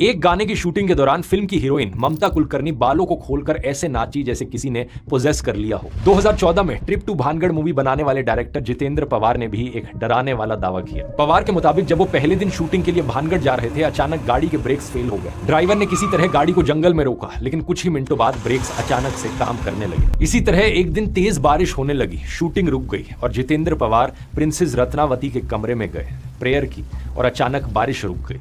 एक गाने की शूटिंग के दौरान फिल्म की हीरोइन ममता कुलकर्णी बालों को खोलकर ऐसे नाची जैसे किसी ने पोजेस कर लिया हो। 2014 में ट्रिप टू भानगढ़ मूवी बनाने वाले डायरेक्टर जितेंद्र पवार ने भी एक डराने वाला दावा किया। पवार के मुताबिक जब वो पहले दिन शूटिंग के लिए भानगढ़ जा रहे थे, अचानक गाड़ी के ब्रेक्स फेल हो गए। ड्राइवर ने किसी तरह गाड़ी को जंगल में रोका, लेकिन कुछ ही मिनटों बाद ब्रेक्स अचानक से काम करने लगे। इसी तरह एक दिन तेज बारिश होने लगी, शूटिंग रुक गई और जितेंद्र पवार प्रिंसेस रत्नावती के कमरे में गए, प्रेयर की और अचानक बारिश रुक गई।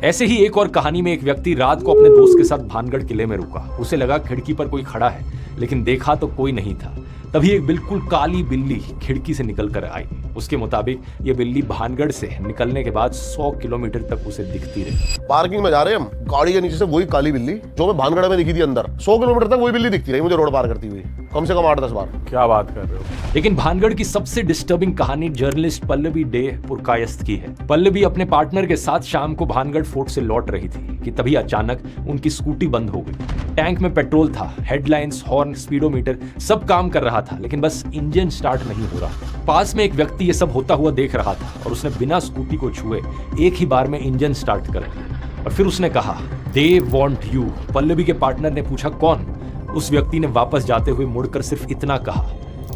ऐसे ही एक और कहानी में एक व्यक्ति रात को अपने दोस्त के साथ भानगढ़ किले में रुका। उसे लगा खिड़की पर कोई खड़ा है, लेकिन देखा तो कोई नहीं था। तभी एक बिल्कुल काली बिल्ली खिड़की से निकलकर आई। उसके मुताबिक ये बिल्ली भानगढ़ से निकलने के बाद 100 किलोमीटर तक उसे दिखती रही। पार्किंग में जा रहे हैं हम, गाड़ी के नीचे से वही काली बिल्ली जो मैं भानगढ़ में दिखी थी अंदर, 100 किलोमीटर तक वही बिल्ली दिखती रही मुझे रोड पार करती हुई, कम से कम 8-10 बार। क्या बात कर रहे हो? लेकिन भानगढ़ की सबसे डिस्टर्बिंग कहानी जर्नलिस्ट पल्लवी डे पुरकायस्थ की है। पल्लवी अपने पार्टनर के साथ शाम को भानगढ़ फोर्ट से लौट रही थी कि तभी अचानक उनकी स्कूटी बंद हो गई। टैंक में पेट्रोल था, हेडलाइंस, हॉर्न, स्पीडोमीटर सब काम कर रहा था, लेकिन बस इंजन स्टार्ट नहीं हो रहा। पास में एक व्यक्ति ये सब होता हुआ देख रहा था और उसने बिना स्कूटी को छुए एक ही बार में इंजन स्टार्ट कर दिया और फिर उसने कहा, दे वॉन्ट यू। पल्लवी के पार्टनर ने पूछा, कौन? उस व्यक्ति ने वापस जाते हुए मुड़कर सिर्फ इतना कहा,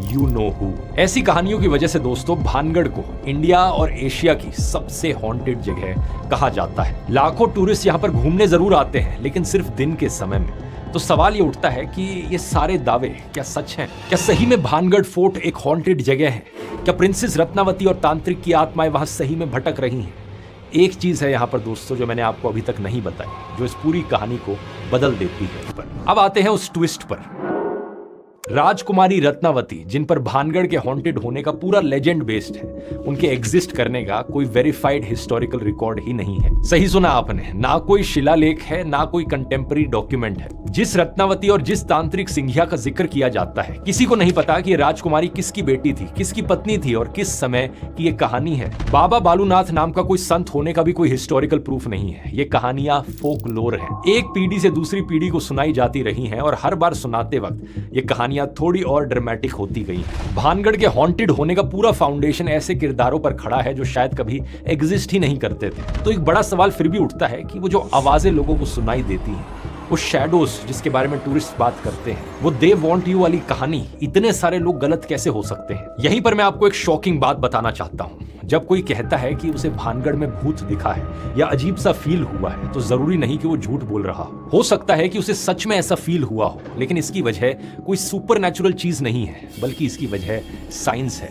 यू नो हु। ऐसी कहानियों की वजह से दोस्तों भानगढ़ को इंडिया और एशिया की सबसे हॉन्टेड जगह कहा जाता है। लाखों टूरिस्ट यहाँ पर घूमने जरूर आते हैं, लेकिन सिर्फ दिन के समय में। तो सवाल ये उठता है कि ये सारे दावे क्या सच हैं? क्या सही में भानगढ़ फोर्ट एक हॉन्टेड जगह है? क्या प्रिंसेस रत्नावती और तांत्रिक की आत्माएं वहां सही में भटक रही हैं? एक चीज है यहाँ पर दोस्तों जो मैंने आपको अभी तक नहीं बताई, जो इस पूरी कहानी को बदल देती है। अब आते हैं उस ट्विस्ट पर। राजकुमारी रत्नावती, जिन पर भानगढ़ के हॉन्टेड होने का पूरा लेजेंड बेस्ड है, उनके एग्जिस्ट करने का कोई वेरीफाइड हिस्टोरिकल रिकॉर्ड ही नहीं है। सही सुना आपने, ना कोई शिलालेख है, ना कोई कंटेम्पररी डॉक्यूमेंट है। जिस रत्नावती और जिस तांत्रिक सिंघिया का जिक्र किया जाता है, किसी को नहीं पता कि राजकुमारी किसकी बेटी थी, किसकी पत्नी थी और किस समय की ये कहानी है। बाबा बालूनाथ नाम का कोई संत होने का भी कोई हिस्टोरिकल प्रूफ नहीं है। ये कहानियां फोकलोर हैं, एक पीढ़ी से दूसरी पीढ़ी को सुनाई जाती रही हैं और हर बार सुनाते वक्त ये कहानियां थोड़ी और ड्रामेटिक होती गई। भानगढ़ के हॉन्टेड होने का पूरा फाउंडेशन ऐसे किरदारों पर खड़ा है जो शायद कभी एग्जिस्ट ही नहीं करते थे। तो एक बड़ा सवाल फिर भी उठता है कि वो जो आवाजें लोगों को सुनाई देती हैं, वो शैडोज जिसके बारे में टूरिस्ट बात करते हैं, वो दे वॉन्ट यू वाली कहानी इतने सारे लोग गलत कैसे हो सकते हैं? यहीं पर मैं आपको एक शॉकिंग बात बताना चाहता हूँ। जब कोई कहता है कि उसे भानगढ़ में भूत दिखा है या अजीब सा फील हुआ है, तो जरूरी नहीं कि वो झूठ बोल रहा हो सकता है कि उसे सच में ऐसा फील हुआ हो, लेकिन इसकी वजह कोई सुपर नेचुरल चीज नहीं है, बल्कि इसकी वजह साइंस है।